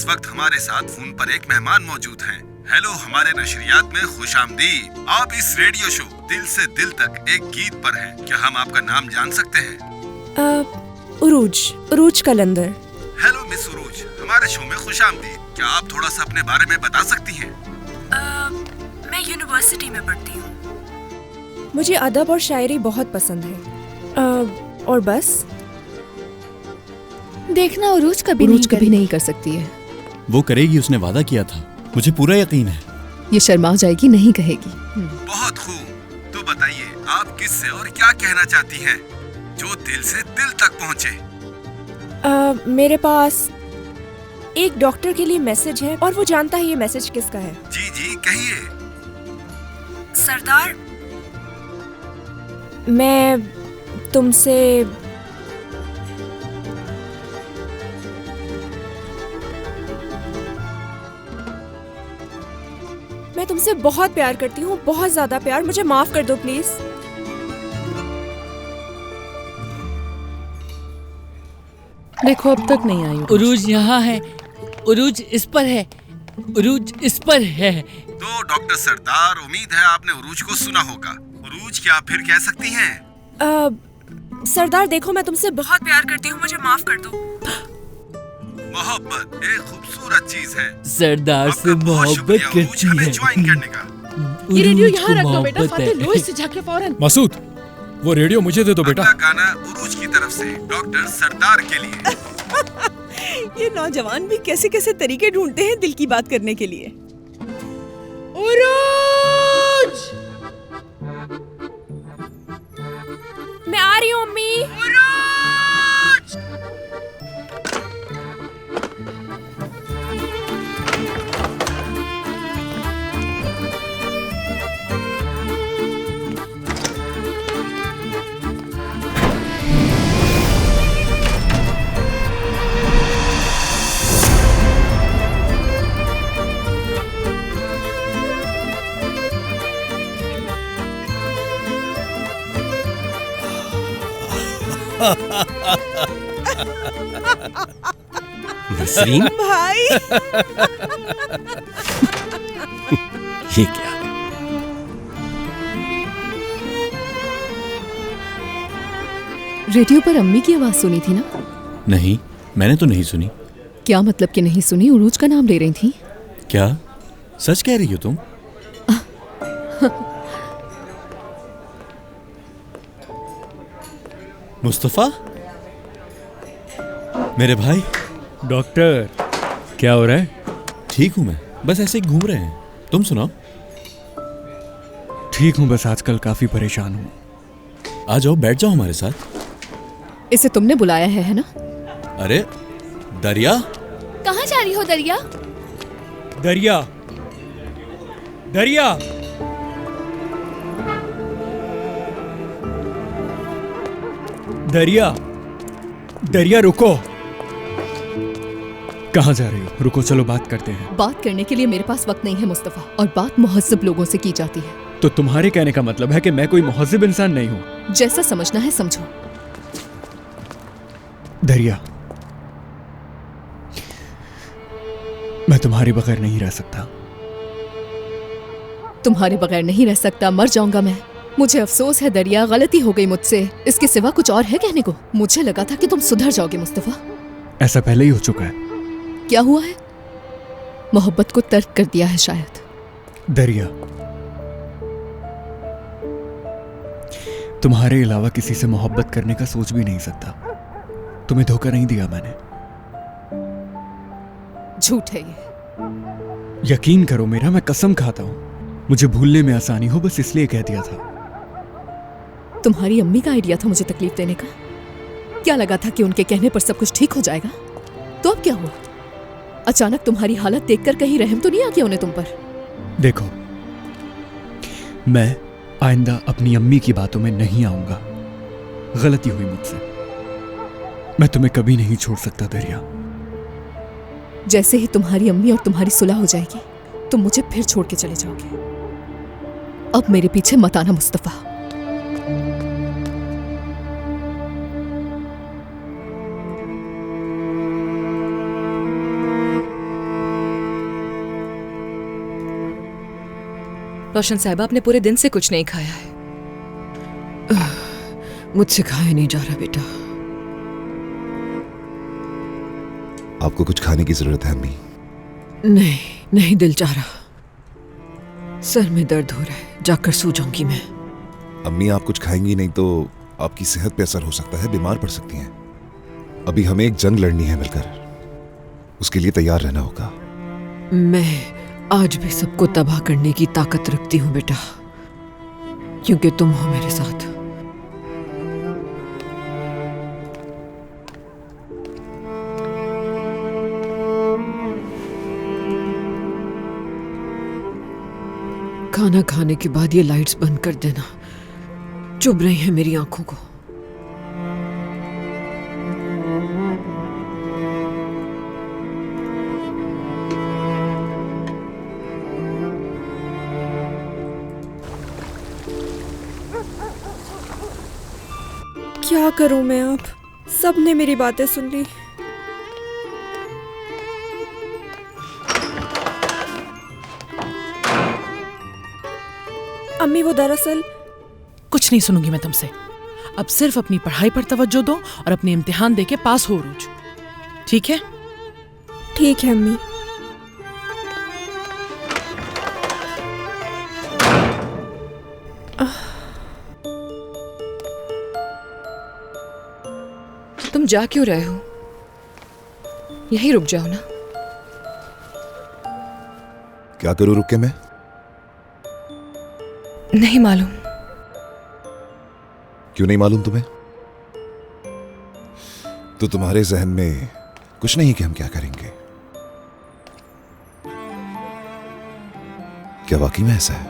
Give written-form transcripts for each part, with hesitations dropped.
वक्त हमारे साथ फोन पर एक मेहमान मौजूद हैं। हेलो, हमारे नशरियात में खुशामदीद। आप इस रेडियो शो दिल से दिल तक एक गीत पर हैं। क्या हम आपका नाम जान सकते हैं? उरूज कलंदर। हेलो मिस उरूज, हमारे शो में खुशामदीद। क्या आप थोड़ा सा अपने बारे में बता सकती हैं? मैं यूनिवर्सिटी में पढ़ती हूँ। मुझे अदब और शायरी बहुत पसंद है। और बस। देखना, उरूज कभी नहीं कर सकती है। वो करेगी, उसने वादा किया था, मुझे पूरा यकीन है। ये शर्मा जाएगी, नहीं कहेगी। बहुत खूब। तो बताइए, आप किससे और क्या कहना चाहती हैं जो दिल से दिल तक पहुँचे? मेरे पास एक डॉक्टर के लिए मैसेज है और वो जानता है ये मैसेज किसका है। जी जी, कहिए। सरदार, मैं तुमसे बहुत प्यार करती हूँ, बहुत ज्यादा प्यार। मुझे माफ कर दो प्लीज। देखो, अब तक नहीं आई। उरूज यहाँ है, उरूज इस पर है, उरूज इस पर है। तो डॉक्टर सरदार, उम्मीद है आपने उरूज को सुना होगा। उरूज, क्या आप फिर कह सकती हैं? सरदार देखो, मैं तुमसे बहुत प्यार करती हूँ, मुझे माफ कर दो। मोहब्बत एक खूबसूरत चीज है। सरदार से मोहब्बत करती है। ज्वाइन करने का। ये रेडियो यहाँ रख दो बेटा, फातिह लो इससे जाके फौरन। मसूद, वो रेडियो मुझे दे दो बेटा। अगला गाना उरूज की तरफ से डॉक्टर सरदार के लिए। ये नौजवान भी कैसे कैसे तरीके ढूंढते हैं दिल की बात करने के लिए। उरूज! मैं आ रही हूँ अम्मी। नसरीन भाई। ये क्या? रेडियो पर अम्मी की आवाज सुनी थी ना? नहीं, मैंने तो नहीं सुनी। क्या मतलब कि नहीं सुनी? उरूज का नाम ले रही थी। क्या सच कह रही हो तुम? मुस्तफा, मेरे भाई। डॉक्टर, क्या हो रहा है? ठीक हूँ मैं, बस ऐसे ही घूम रहे हैं। तुम सुनाओ। ठीक हूँ, बस आजकल काफी परेशान हूँ। आ जाओ, बैठ जाओ हमारे साथ। इसे तुमने बुलाया है ना? अरे दरिया, कहाँ जा रही हो दरिया? दरिया, दरिया, दरिया, दरिया रुको। कहाँ जा रही हो? रुको, चलो बात करते हैं। बात करने के लिए मेरे पास वक्त नहीं है मुस्तफा, और बात मुहज्जब लोगों से की जाती है। तो तुम्हारे कहने का मतलब है कि मैं कोई मुहज्जिब इंसान नहीं हूँ? जैसा समझना है समझो। दरिया, मैं तुम्हारे बगैर नहीं रह सकता। तुम्हारे बगैर नहीं रह सकता? मर जाऊंगा मैं। मुझे अफसोस है दरिया, गलती हो गई मुझसे। इसके सिवा कुछ और है कहने को? मुझे लगा था कि तुम सुधर जाओगे मुस्तफा। ऐसा पहले ही हो चुका है। क्या हुआ है? मोहब्बत को तर्क कर दिया है शायद। दरिया, तुम्हारे अलावा किसी से मोहब्बत करने का सोच भी नहीं सकता। तुम्हें धोखा नहीं दिया मैंने। झूठ है ये। यकीन करो मेरा, मैं कसम खाता हूं। मुझे भूलने में आसानी हो, बस इसलिए कह दिया था। तुम्हारी अम्मी का आइडिया था मुझे तकलीफ देने का। क्या लगा था कि उनके कहने पर सब कुछ ठीक हो जाएगा? तो अब क्या हुआ? अचानक तुम्हारी हालत देखकर कहीं रहम तो नहीं आ गया उन्हें तुम पर? देखो, मैं आइंदा अपनी अम्मी की बातों में नहीं आऊंगा। गलती हुई मुझसे। मैं तुम्हें कभी नहीं छोड़ सकता दरिया। जैसे ही तुम्हारी अम्मी और तुम्हारी सुलह हो जाएगी, तुम मुझे फिर छोड़ के चले जाओगे। अब मेरे पीछे मत आना मुस्तफा। रोशन साहिबा, आपने पूरे दिन से कुछ नहीं खाया है। मुझसे खाया नहीं जा रहा बेटा। आपको कुछ खाने की जरूरत है अम्मी? नहीं नहीं, दिल चाह रहा। सर में दर्द हो रहा है, जाकर सो जाऊंगी मैं। अम्मी आप कुछ खाएंगी नहीं तो आपकी सेहत पे असर हो सकता है, बीमार पड़ सकती हैं। अभी हमें एक जंग लड़नी है मिलकर, उसके लिए तैयार रहना होगा। मैं आज भी सबको तबाह करने की ताकत रखती हूँ बेटा, क्योंकि तुम हो मेरे साथ। खाना खाने के बाद ये लाइट्स बंद कर देना, चुभ रही है मेरी आंखों को। क्या करूं मैं अब? सबने मेरी बातें सुन ली। अम्मी वो दरअसल कुछ नहीं सुनूंगी मैं तुमसे। अब सिर्फ अपनी पढ़ाई पर तवज्जो दो और अपने इम्तिहान देके पास हो उरूज, ठीक है? ठीक है अम्मी। तुम जा क्यों रहे हो? यहीं रुक जाओ ना। क्या करूं रुक के मैं? नहीं मालूम। क्यों नहीं मालूम तुम्हें? तो तुम्हारे जहन में कुछ नहीं कि हम क्या करेंगे? क्या वाकई में ऐसा है?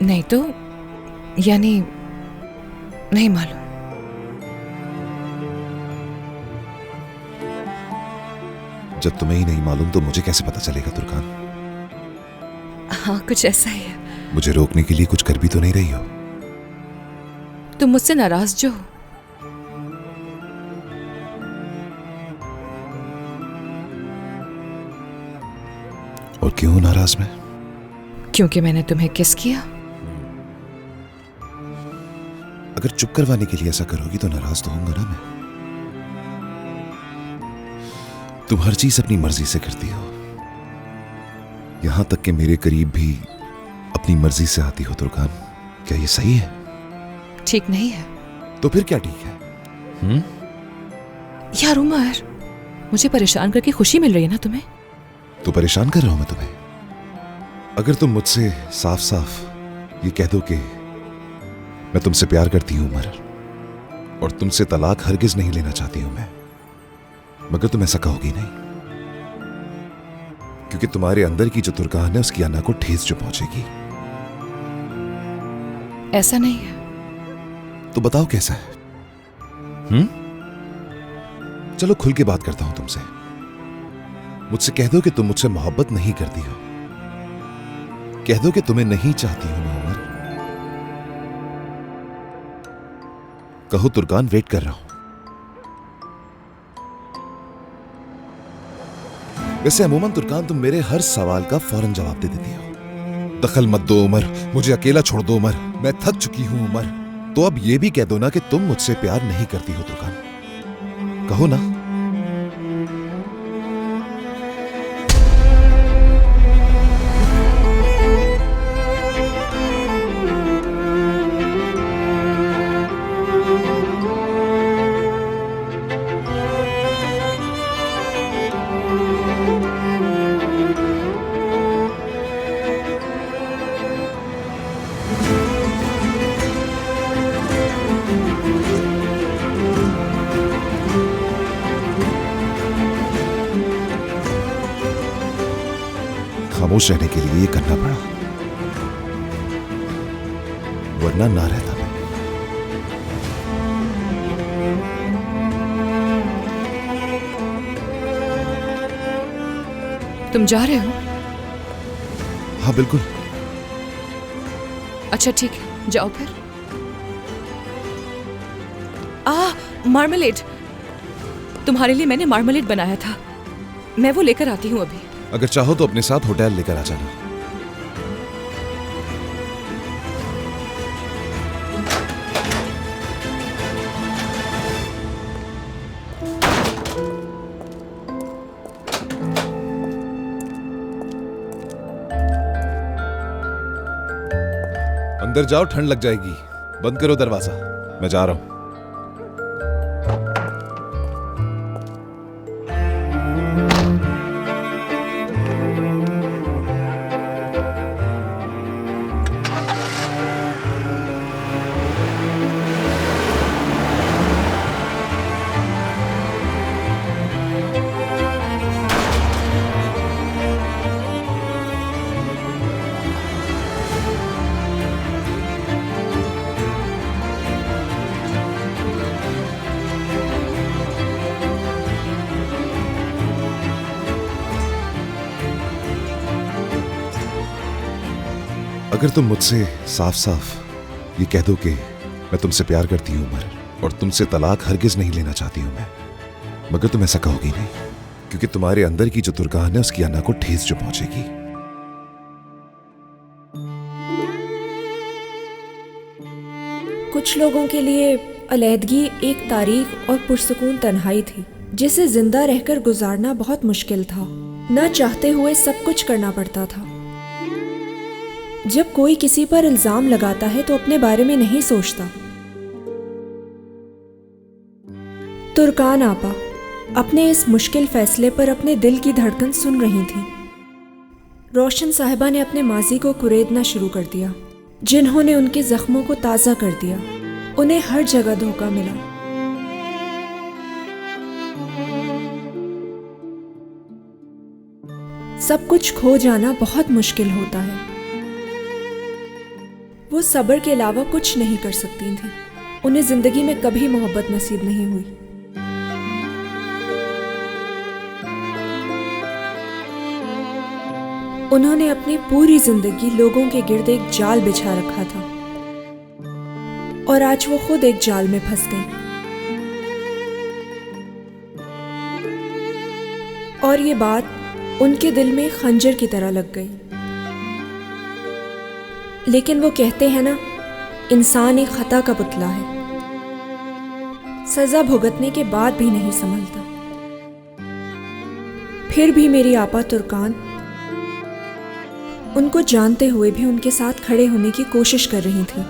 नहीं तो यानी नहीं मालूम। जब तुम्हें ही नहीं मालूम तो मुझे कैसे पता चलेगा तुर्कान? हाँ, कुछ ऐसा ही है। मुझे रोकने के लिए कुछ कर भी तो नहीं रही हो। तुम मुझसे नाराज जो हो। और क्यों नाराज मैं? क्योंकि मैंने तुम्हें किस किया। अगर चुप करवाने के लिए ऐसा करोगी तो नाराज तो होऊंगा ना मैं। तुम हर चीज अपनी मर्जी से करती हो, यहां तक कि मेरे करीब भी अपनी मर्जी से आती हो तुर्कान। क्या ये सही है? ठीक नहीं है। तो फिर क्या ठीक है? यार उमर, मुझे परेशान करके खुशी मिल रही है ना तुम्हें? तो परेशान कर रहा हूं मैं तुम्हें? अगर तुम मुझसे साफ साफ ये कह दो कि मैं तुमसे प्यार करती हूं उमर, और तुमसे तलाक हरगिज नहीं लेना चाहती हूं मैं, मगर तुम ऐसा कहोगी नहीं, क्योंकि तुम्हारे अंदर की जो तुर्कान है उसकी अन्ना को ठेस जो पहुंचेगी। ऐसा नहीं है। तो बताओ कैसा है? चलो खुल के बात करता हूं तुमसे। मुझसे कह दो कि तुम मुझसे मोहब्बत नहीं करती हो, कह दो कि तुम्हें नहीं चाहती हूं मैं उमर। कहो तुर्कान, वेट कर रहा हूं। वैसे अमूमन तुर्कान तुम मेरे हर सवाल का फौरन जवाब दे देती हो। दखल मत दो उमर, मुझे अकेला छोड़ दो उमर, मैं थक चुकी हूं उमर। तो अब ये भी कह दो ना कि तुम मुझसे प्यार नहीं करती हो तुर्कान। कहो ना। खामोश रहने के लिए ये करना पड़ा, वरना ना रहता मैं। तुम जा रहे हो? हाँ बिल्कुल। अच्छा ठीक है, जाओ फिर। मार्मलेड, तुम्हारे लिए मैंने मार्मलेड बनाया था, मैं वो लेकर आती हूँ अभी। अगर चाहो तो अपने साथ होटल लेकर आ जाना। अंदर जाओ, ठंड लग जाएगी। बंद करो दरवाजा, मैं जा रहा हूं। अगर तुम मुझसे साफ साफ ये कह दो कि मैं तुमसे प्यार करती हूं उमर, और तुमसे तलाक हरगिज नहीं लेना चाहती हूं मैं, मगर तुम ऐसा कहोगी नहीं, क्योंकि तुम्हारे अंदर की जो तुर्कान है उसकी अन्ना को ठेस जो पहुंचेगी। कुछ लोगों के लिए अलहदगी एक तारीख और पुरसुकून तन्हाई थी, जिसे जिंदा रहकर गुजारना बहुत मुश्किल था। न चाहते हुए सब कुछ करना पड़ता था। जब कोई किसी पर इल्जाम लगाता है तो अपने बारे में नहीं सोचता। तुर्कान आपा अपने इस मुश्किल फैसले पर अपने दिल की धड़कन सुन रही थी। रोशन साहिबा ने अपने माजी को कुरेदना शुरू कर दिया, जिन्होंने उनके जख्मों को ताज़ा कर दिया। उन्हें हर जगह धोखा मिला। सब कुछ खो जाना बहुत मुश्किल होता है। वो सब्र के अलावा कुछ नहीं कर सकती थी। उन्हें जिंदगी में कभी मोहब्बत नसीब नहीं हुई। उन्होंने अपनी पूरी जिंदगी लोगों के गिर्द एक जाल बिछा रखा था, और आज वो खुद एक जाल में फंस गई। और ये बात उनके दिल में खंजर की तरह लग गई। लेकिन वो कहते हैं ना, इंसान एक खता का पुतला है, सजा भुगतने के बाद भी नहीं संभलता। फिर भी मेरी आपा तुर्कान उनको जानते हुए भी उनके साथ खड़े होने की कोशिश कर रही थी।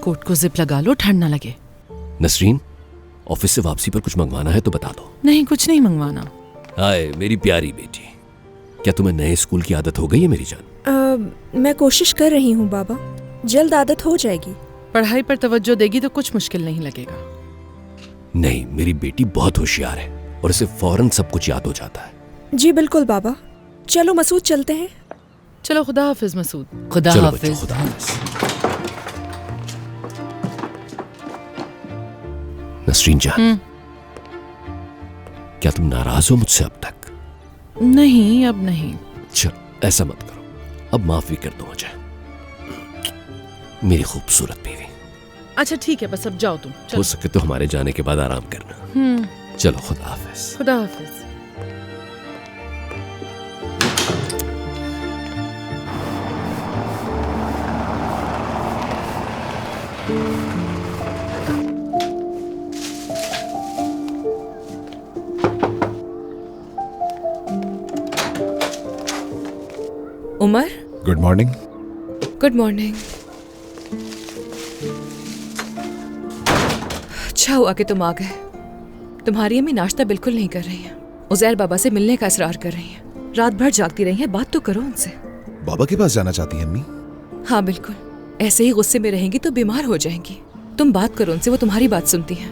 कोट को जिप लगा लो, ठंड ना लगे। नसरीन, ऑफिस से वापसी पर कुछ मंगवाना है तो बता दो। नहीं, कुछ नहीं मंगवाना। हाय मेरी प्यारी बेटी, क्या तुम्हें नए स्कूल की आदत हो गई है मेरी जान? मैं कोशिश कर रही हूँ बाबा, जल्द आदत हो जाएगी। पढ़ाई पर तवज्जो देगी तो कुछ मुश्किल नहीं लगेगा। नहीं, मेरी बेटी बहुत होशियार है और इसे फौरन सब कुछ याद हो जाता है। जी बिल्कुल बाबा। चलो मसूद चलते हैं। चलो, खुदा हाफिज मसूद। खुदा चलो हाफिज। बच्चों, खुदा हाफिज। नसरीन जान, क्या तुम नाराज हो मुझसे अब तक? नहीं, अब नहीं। चलो ऐसा मत करो, अब माफ भी कर दो मुझे, मेरी खूबसूरत बीवी। अच्छा ठीक है, बस अब जाओ तुम। हो सके तो हमारे जाने के बाद आराम करना। चलो खुदा हाफिज। खुदा हाफिज। Umar, good morning. Good morning. अच्छा हुआ कि तुम आ गए। तुम्हारी अम्मी नाश्ता बिल्कुल नहीं कर रही हैं। उज़ैर बाबा से मिलने का इसरार कर रही हैं। रात भर जागती रही हैं। बात तो करो उनसे। बाबा के पास जाना चाहती हैं अम्मी? हाँ बिल्कुल, ऐसे ही गुस्से में रहेंगी तो बीमार हो जाएंगी। तुम बात करो उनसे, वो तुम्हारी बात सुनती हैं।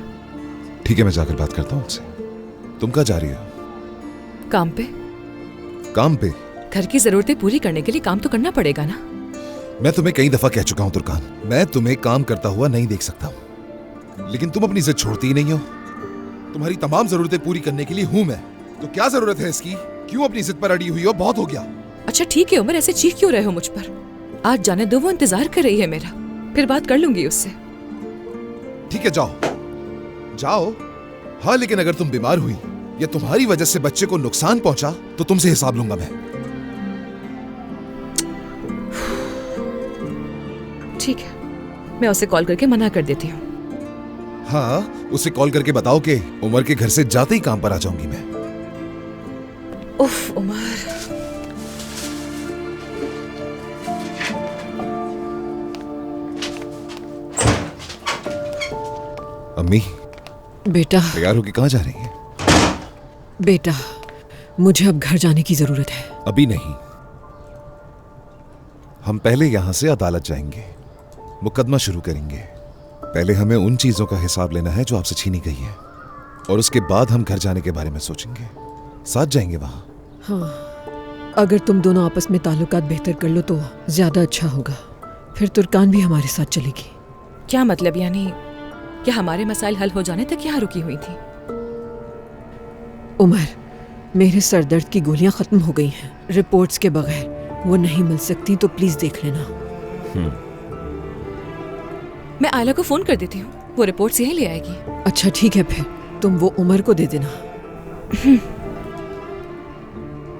ठीक है, मैं जाकर बात करता हूँ उनसे। तुम कहाँ जा रही हो? काम पे। काम पे? घर की जरूरतें पूरी करने के लिए काम तो करना पड़ेगा ना। मैं तुम्हें कई दफा कह चुका हूं तुर्कान, मैं तुम्हें काम करता हुआ नहीं देख सकता हूं, लेकिन तुम अपनी जिद छोड़ती ही नहीं हो। तुम्हारी तमाम जरूरतें पूरी करने के लिए हूं मैं, तो क्या जरूरत है इसकी? क्यों अपनी जिद पर अड़ी हुई हो? बहुत हो गया। अच्छा ठीक है उमर, ऐसे चीख क्यों रहे हो मुझ पर? आज जाने दो, वो इंतजार कर रही है मेरा, फिर बात कर लूंगी उससे। ठीक है, जाओ जाओ। हाँ, लेकिन अगर तुम बीमार हुई या तुम्हारी वजह से बच्चे को नुकसान पहुंचा तो तुमसे हिसाब लूंगा मैं। ठीक है, मैं उसे कॉल करके मना कर देती हूँ। हाँ, उसे कॉल करके बताओ कि उमर के घर से जाते ही काम पर आ जाऊंगी मैं। उफ उमर। अम्मी, बेटा। तैयार होके कहाँ जा रही हैं? बेटा, मुझे अब घर जाने की जरूरत है। अभी नहीं, हम पहले यहां से अदालत जाएंगे, मुकदमा शुरू करेंगे। पहले हमें उन चीजों का हिसाब लेना है जो आपसे छीनी गई है, और उसके बाद हम घर जाने के बारे में सोचेंगे। साथ जाएंगे वहां। हाँ, अगर तुम दोनों आपस में ताल्लुकात बेहतर कर लो तो ज्यादा अच्छा होगा। फिर तुर्कान भी हमारे साथ चलेगी। क्या मतलब, यानी क्या हमारे मसाइल हल हो जाने तक यहाँ रुकी हुई थी? उमर, मेरे सरदर्द की गोलियां खत्म हो गई हैं। रिपोर्ट्स के बगैर वो नहीं मिल सकती, तो प्लीज देख लेना। मैं आयला को फोन कर देती हूँ, वो रिपोर्ट्स यहीं ले आएगी। अच्छा ठीक है, फिर तुम वो उमर को दे देना।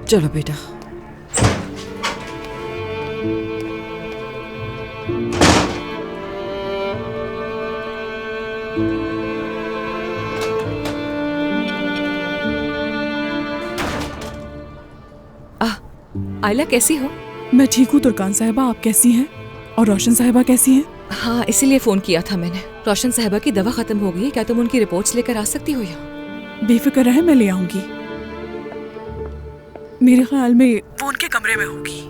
चलो बेटा। आयला कैसी हो? मैं ठीक हूँ तुर्कान साहिबा, आप कैसी हैं? और रोशन साहिबा कैसी हैं? हाँ, इसीलिए फोन किया था मैंने। रोशन साहिबा की दवा खत्म हो गई है, क्या तुम उनकी रिपोर्ट्स लेकर आ सकती हो यहाँ? बेफिक्र रहे, मैं ले आऊंगी। मेरे ख्याल में वो उनके कमरे में होगी।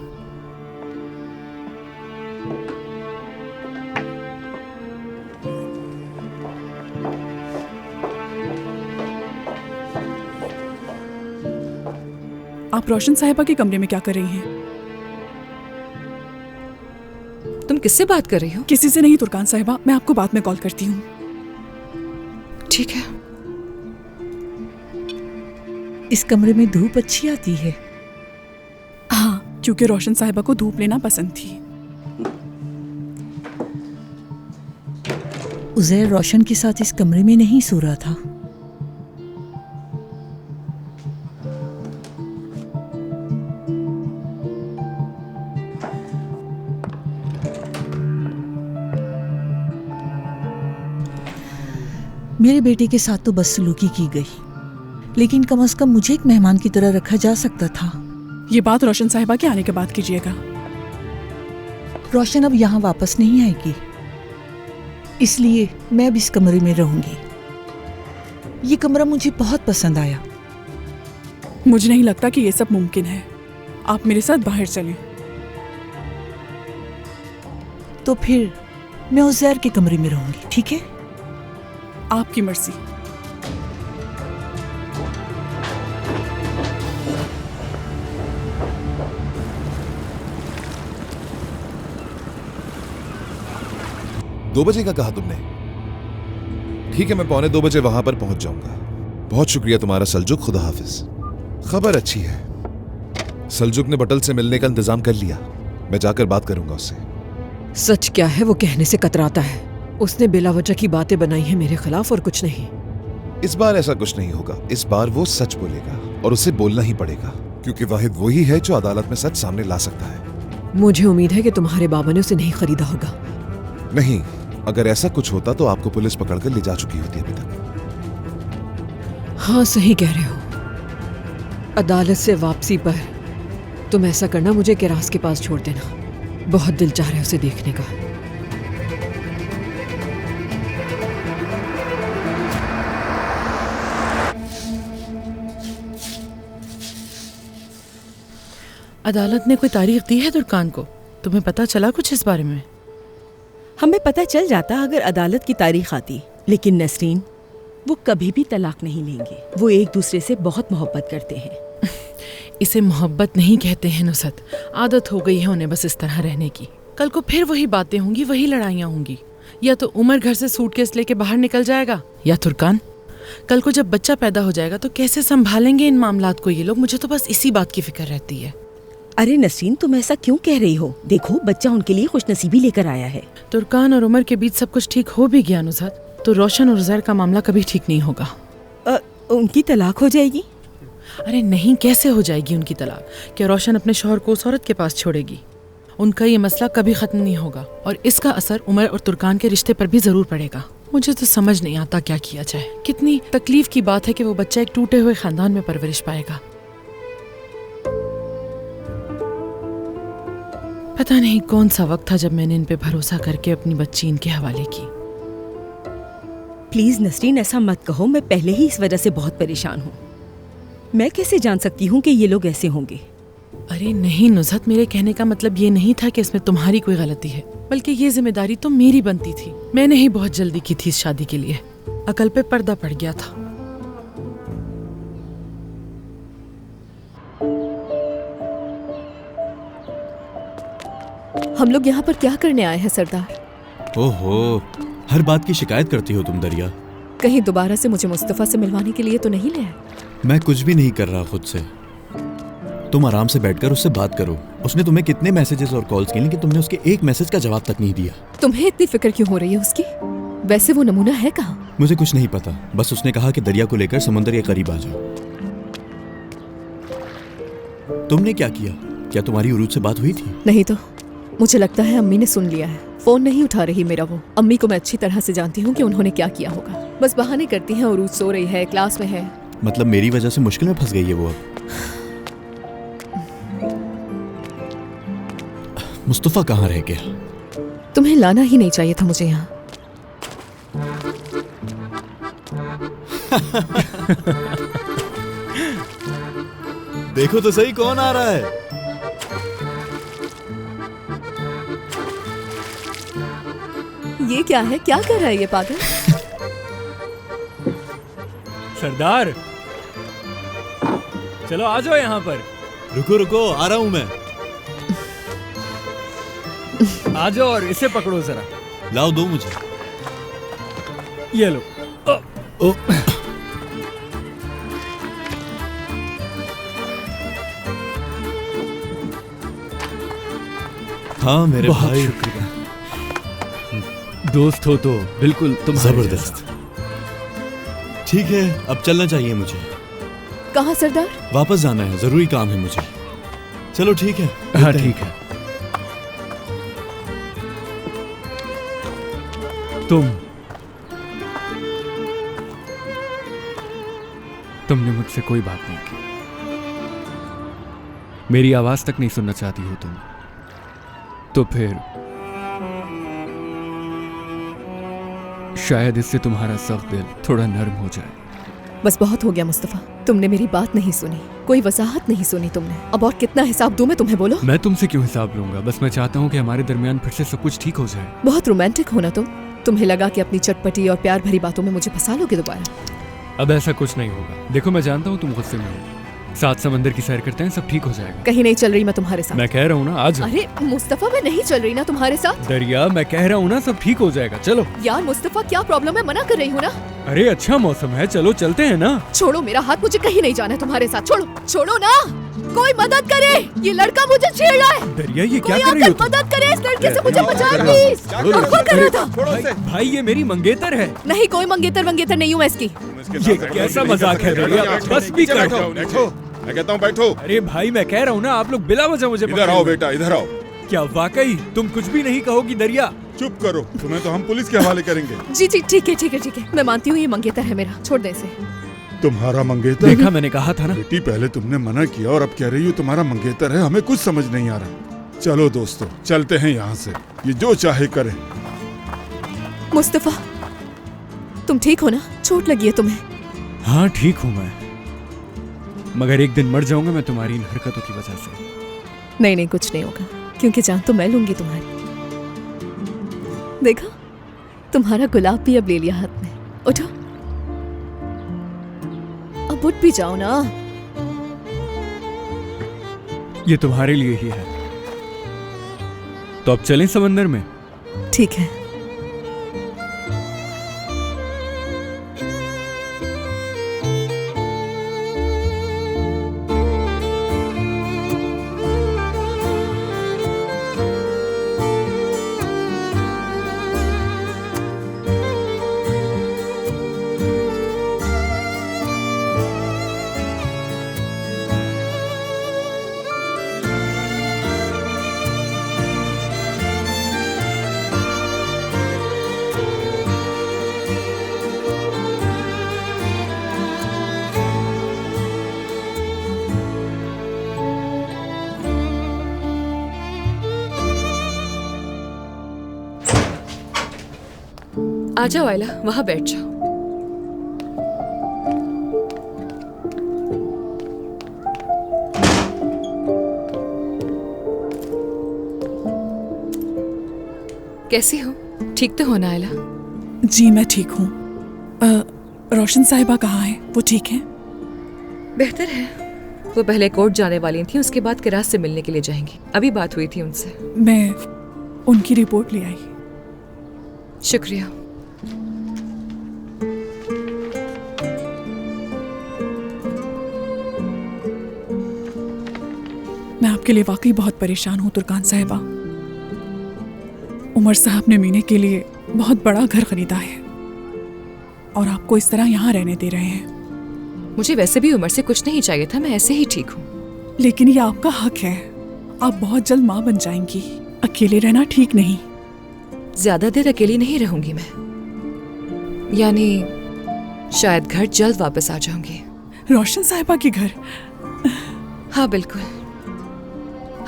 आप रोशन साहिबा के कमरे में क्या कर रही हैं? तुम किससे बात कर रही हो? किसी से नहीं तुर्कान साहिबा, मैं आपको बाद में कॉल करती हूँ। ठीक है। इस कमरे में धूप अच्छी आती है। हाँ, क्योंकि रोशन साहिबा को धूप लेना पसंद थी। उज़ैर रोशन के साथ इस कमरे में नहीं सो रहा था। मेरे बेटे के साथ तो बदसलूकी की गई, लेकिन कम से कम मुझे एक मेहमान की तरह रखा जा सकता था। ये बात रोशन साहिबा के आने के बाद कीजिएगा। रोशन अब यहाँ वापस नहीं आएगी, इसलिए मैं अब इस कमरे में रहूंगी। ये कमरा मुझे बहुत पसंद आया। मुझे नहीं लगता कि ये सब मुमकिन है। आप मेरे साथ बाहर चलें। तो फिर मैं उज़ैर के कमरे में रहूंगी, ठीक है? आपकी मर्जी। दो बजे का कहा तुमने? ठीक है, मैं 1:45 बजे वहां पर पहुंच जाऊंगा। बहुत शुक्रिया तुम्हारा सल्जुक, खुदा हाफिज। खबर अच्छी है, सल्जुक ने बटल से मिलने का इंतजाम कर लिया। मैं जाकर बात करूंगा उससे। सच क्या है वो कहने से कतराता है। उसने बिला वजह की बातें बनाई हैं मेरे खिलाफ, और कुछ नहीं। इस बार ऐसा कुछ नहीं होगा। इस बार वो सच बोलेगा, और उसे बोलना ही पड़ेगा, क्योंकि वाहिद वही है जो अदालत में सच सामने ला सकता है। मुझे उम्मीद है कि तुम्हारे बाबा ने उसे नहीं खरीदा होगा। नहीं, अगर ऐसा कुछ होता तो आपको पुलिस पकड़कर ले जा चुकी होती अभी तक। हाँ, सही कह रहे हो। अदालत से वापसी पर तुम ऐसा करना, मुझे किरास के पास छोड़ देना। बहुत दिल चाह रहा है उसे देखने का। अदालत ने कोई तारीख दी है तुर्कान को? तुम्हें पता चला कुछ इस बारे में? हमें पता चल जाता अगर अदालत की तारीख आती, लेकिन नसरीन, वो कभी भी तलाक नहीं लेंगे। वो एक दूसरे से बहुत मोहब्बत करते हैं। इसे मोहब्बत नहीं कहते हैं नुसरत, आदत हो गई है उन्हें बस इस तरह रहने की। कल को फिर वही बातें होंगी, वही लड़ाइयाँ होंगी। या तो उमर घर से सूटकेस लेके बाहर निकल जाएगा, या तुर्कान। कल को जब बच्चा पैदा हो जाएगा तो कैसे संभालेंगे इन मामलात को ये लोग? मुझे तो बस इसी बात की फिक्र रहती है। अरे नसरीन, तुम ऐसा क्यों कह रही हो? देखो, बच्चा उनके लिए खुशनसीबी लेकर आया है। तुर्कान और उमर के बीच सब कुछ ठीक हो भी गया नुसरत, तो रोशन और उज़ैर का मामला कभी ठीक नहीं होगा। उनकी तलाक हो जाएगी? अरे नहीं, कैसे हो जाएगी उनकी तलाक? क्या रोशन अपने शौहर को उस औरत के पास छोड़ेगी? उनका ये मसला कभी खत्म नहीं होगा और इसका असर उमर और तुर्कान के रिश्ते पर भी जरूर पड़ेगा। मुझे तो समझ नहीं आता क्या किया जाए। कितनी तकलीफ की बात है कि वो बच्चा एक टूटे हुए खानदान में परवरिश पाएगा। पता नहीं कौन सा वक्त था जब मैंने इन पे भरोसा करके अपनी बच्ची इनके हवाले की। प्लीज नसरीन, ऐसा मत कहो। मैं पहले ही इस वजह से बहुत परेशान हूँ। मैं कैसे जान सकती हूँ कि ये लोग ऐसे होंगे? अरे नहीं नुज़हत, मेरे कहने का मतलब ये नहीं था कि इसमें तुम्हारी कोई गलती है, बल्कि ये जिम्मेदारी तो मेरी बनती थी। मैंने ही बहुत जल्दी की थी इस शादी के लिए। अकल पे पर्दा पड़ गया था। हम लोग यहाँ पर क्या करने आए हैं सरदार? ओहो, हर बात की शिकायत करती हो तुम दरिया। कहीं दोबारा से मुझे मुस्तफा से मिलवाने के लिए तो नहीं ले आए? मैं कुछ भी नहीं कर रहा खुद से। तुम आराम से बैठकर उससे बात करो। उसने तुम्हें कितने मैसेजेस और कॉल्स किए, लेकिन तुमने उसके एक मैसेज का जवाब तक नहीं दिया। तुम्हें इतनी फिक्र क्यों हो रही है उसकी? वैसे वो नमूना है कहाँ? मुझे कुछ नहीं पता, बस उसने कहा कि दरिया को लेकर समुद्र के करीब आ जाओ। तुमने क्या किया? क्या तुम्हारी उरूज से बात हुई थी? नहीं तो मुझे लगता है अम्मी ने सुन लिया है। फोन नहीं उठा रही मेरा वो। अम्मी को मैं अच्छी तरह से जानती हूँ कि उन्होंने क्या किया होगा। बस बहाने करती हैं, उरूज सो रही है, क्लास में है। मतलब मेरी वजह से मुश्किल में फंस गई है वो अब। मुस्तफा कहाँ रह गया? तुम्हें लाना ही नहीं चाहिए था मुझे यहाँ। देखो तो सही कौन आ रहा है। ये क्या है? क्या कर रहा है ये पागल? सरदार, चलो आ जाओ यहाँ पर। रुको रुको, आ रहा हूँ मैं। आ जाओ और इसे पकड़ो जरा। लाओ, दो मुझे। ये लो। ओ। हाँ मेरे भाई, शुक्रिया। दोस्त हो तो बिल्कुल तुम जबरदस्त। ठीक है, अब चलना चाहिए मुझे। कहाँ सरदार? वापस जाना है, जरूरी काम है मुझे। चलो ठीक है। हाँ ठीक है। तुमने मुझसे कोई बात नहीं की। मेरी आवाज तक नहीं सुनना चाहती हो तुम। तो फिर शायद इससे तुम्हारा सख्त दिल थोड़ा नरम हो जाए। बस बहुत हो गया मुस्तफा, तुमने मेरी बात नहीं सुनी, कोई वजाहत नहीं सुनी तुमने। अब और कितना हिसाब दूं मैं तुम्हें, बोलो? मैं तुमसे क्यों हिसाब लूंगा? बस मैं चाहता हूँ कि हमारे दरमियान फिर से सब कुछ ठीक हो जाए। बहुत रोमांटिक हो ना तुम। तुम्हें लगा कि अपनी चटपटी और प्यार भरी बातों में मुझे फंसा लोगे दोबारा। अब ऐसा कुछ नहीं होगा। देखो मैं जानता हूँ तुम गुस्से में हो। साथ समंदर की सैर करते हैं, सब ठीक हो जाएगा। कहीं नहीं चल रही मैं तुम्हारे साथ। मैं कह रहा हूँ ना, आज। अरे मुस्तफा, मैं नहीं चल रही ना तुम्हारे साथ। दरिया, मैं कह रहा हूँ ना, सब ठीक हो जाएगा। चलो यार मुस्तफा, क्या प्रॉब्लम है? मना कर रही हूँ ना। अरे अच्छा मौसम है, चलो चलते हैं ना। छोड़ो मेरा हाथ, मुझे कहीं नहीं जाना है तुम्हारे साथ। छोड़ो, छोड़ो ना। कोई मदद करे, ये लड़का मुझे छेड़ रहा है। दरिया, ये क्या कर रही हो? मदद करे, इस लड़के से मुझे बचाओ प्लीज। कौन कर रहा था? भाई ये मेरी मंगेतर है। नहीं, कोई मंगेतर नहीं हूँ मैं इसकी। ये कैसा मजाक है दरिया? बस भी करो। बैठो, मैं कहता हूँ बैठो। अरे भाई मैं कह रहा हूँ ना, आप लोग बिला वजह मुझे इधर आओ बेटा, इधर आओ। क्या वाकई तुम कुछ भी नहीं कहोगी दरिया? चुप करो, तुम्हें तो हम पुलिस के हवाले करेंगे। जी जी ठीक है ठीक है ठीक है, मैं मानती हूँ ये मंगेतर है मेरा, छोड़ दे इसे। तुम्हारा मंगेतर? देखा, मैंने कहा था ना। बेटी पहले तुमने मना किया और अब कह रही हो तुम्हारा मंगेतर है। हमें कुछ समझ नहीं आ रहा। चलो दोस्तों, चलते हैं यहाँ से, ये जो चाहे करे। मुस्तफा, तुम ठीक हो ना? चोट लगी है तुम्हें? हाँ ठीक हूँ मैं, मगर एक दिन मर जाऊंगा मैं तुम्हारी इन हरकतों की वजह से। नहीं नहीं, कुछ नहीं होगा, क्योंकि जान तो मैं लूंगी तुम्हारी। देखा, तुम्हारा गुलाब भी अब ले लिया हाथ में। उठो, अब उठ भी जाओ ना। ये तुम्हारे लिए ही है, तो अब चलें समंदर में? ठीक है। आ जाओ आयला, वहां बैठ जाओ। कैसी हो? ठीक तो हो ना आयला? जी मैं ठीक हूँ। रोशन साहिबा कहाँ है? वो ठीक है? बेहतर है। वो पहले कोर्ट जाने वाली थी, उसके बाद किरास से मिलने के लिए जाएंगी। अभी बात हुई थी उनसे। मैं उनकी रिपोर्ट ले आई। शुक्रिया। मैं आपके लिए वाकई बहुत परेशान हूँ तुर्कान साहिबा। उमर साहब ने मीने के लिए बहुत बड़ा घर खरीदा है और आपको इस तरह यहाँ रहने दे रहे हैं। मुझे वैसे भी उमर से कुछ नहीं चाहिए था, मैं ऐसे ही ठीक हूँ। लेकिन ये आपका हक है। आप बहुत जल्द माँ बन जाएंगी। अकेले रहना ठीक नहीं। ज्यादा देर अकेली नहीं रहूंगी मैं, यानी शायद घर जल्द वापस आ जाऊंगी। रोशन साहिबा के घर? हाँ बिल्कुल।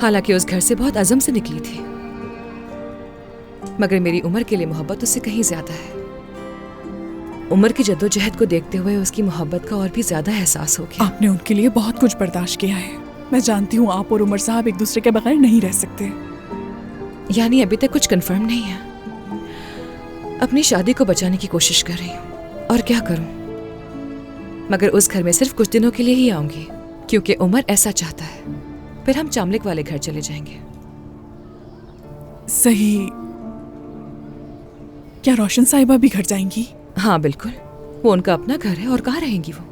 हालांकि उस घर से बहुत अज़म से निकली थी, मगर मेरी उम्र के लिए मोहब्बत उससे कहीं ज्यादा है। उम्र की जद्दोजहद को देखते हुए उसकी मोहब्बत का और भी ज्यादा एहसास हो गया। आपने उनके लिए बहुत कुछ बर्दाश्त किया है। मैं जानती हूँ आप और उमर साहब एक दूसरे के बगैर नहीं रह सकते। यानी अभी तक कुछ कंफर्म नहीं है। अपनी शादी को बचाने की कोशिश कर रही हूँ, और क्या करूँ। मगर उस घर में सिर्फ कुछ दिनों के लिए ही आऊंगी, क्योंकि उमर ऐसा चाहता है। फिर हम चामलिक वाले घर चले जाएंगे। सही। क्या रोशन साहिबा भी घर जाएंगी? हाँ बिल्कुल, वो उनका अपना घर है, और कहाँ रहेंगी वो।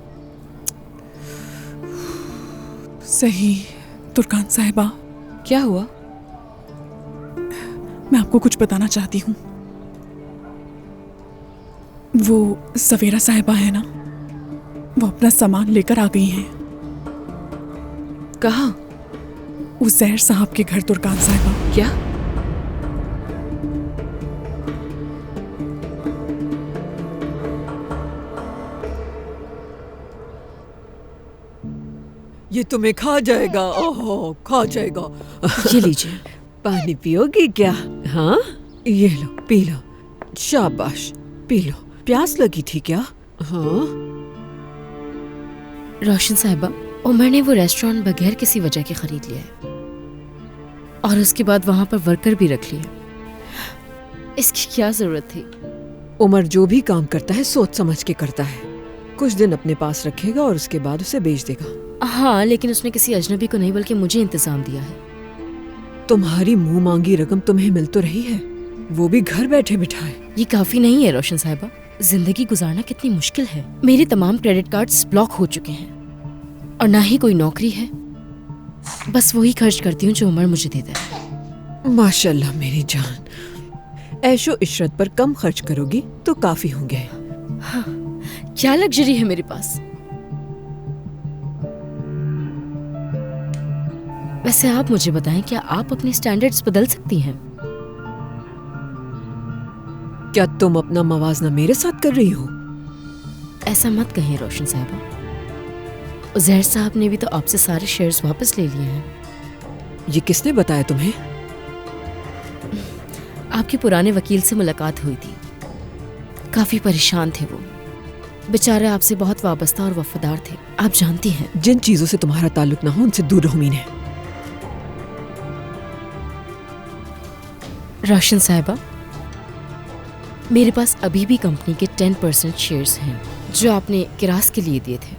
सही। तुर्कान साहिबा, क्या हुआ? मैं आपको कुछ बताना चाहती हूँ। वो सवेरा साहिबा है ना, वो अपना सामान लेकर आ गई हैं। कहाँ? उज़ैर साहब के घर तुर्कान साहिबा। क्या? ये तुम्हें खा जाएगा। ओहो, खा जाएगा। ये लीजिए। पानी पियोगी क्या? हाँ, ये लो, पी लो। शाबाश, पी लो। प्यास लगी थी क्या? हाँ। रोशन साहिबा, उमर ने वो रेस्टोरेंट बगैर किसी वजह के खरीद लिया है, और उसके बाद वहां पर वर्कर भी रख लिया। इसकी क्या जरूरत थी? उमर जो भी काम करता है सोच समझ के करता है। कुछ दिन अपने पास रखेगा और उसके बाद उसे बेच देगा। हाँ, लेकिन उसने किसी अजनबी को नहीं बल्कि मुझे इंतजाम दिया है। तुम्हारी मुंह मांगी रकम तुम्हें मिल तो रही है, वो भी घर बैठे बिठाए। ये काफी नहीं है रोशन साहिबा। जिंदगी गुजारना कितनी मुश्किल है। मेरे तमाम क्रेडिट कार्ड्स ब्लॉक हो चुके हैं और ना ही कोई नौकरी है। बस वही खर्च करती हूँ जो उमर मुझे देता है। माशाल्लाह मेरी जान, ऐशो इशरत पर कम खर्च करोगी तो काफी होंगे। हाँ, क्या लग्जरी है मेरे पास। वैसे आप मुझे बताएं, क्या आप अपने स्टैंडर्ड्स बदल सकती हैं? क्या तुम अपना मवाजना मेरे साथ कर रही हो? ऐसा मत कहिए रोशन साहिबा। उज़ैर साहब ने भी तो आपसे सारे शेयर्स वापस ले लिए हैं। ये किसने बताया तुम्हें? आपके पुराने वकील से मुलाकात हुई थी। काफी परेशान थे वो। बेचारे आपसे बहुत वाबस्ता और वफादार थे। आप जानती हैं। जिन चीजों से तुम्हारा ताल्लुक ना हो उनसे दूर रहो मीने। रोशन साहिबा, मेरे पास अभी भी कंपनी के 10% शेयर्स हैं जो आपने किरास के लिए दिए थे।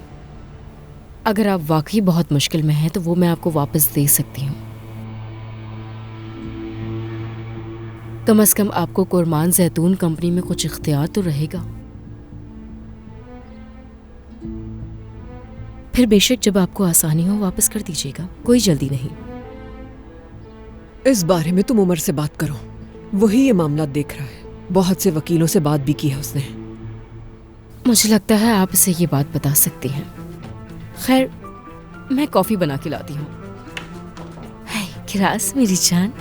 अगर आप वाकई बहुत मुश्किल में हैं तो वो मैं आपको वापस दे सकती हूँ। कम से कम आपको कुरमान जैतून कंपनी में कुछ इख्तियार तो रहेगा। फिर बेशक जब आपको आसानी हो वापस कर दीजिएगा, कोई जल्दी नहीं। इस बारे में तुम उमर से बात करो, वही ये मामला देख रहा है। बहुत से वकीलों से बात भी की है उसने। मुझे लगता है आप इसे ये बात बता सकती हैं। खैर, मैं कॉफी बना के लाती हूँ। हाय किरास मेरी जान।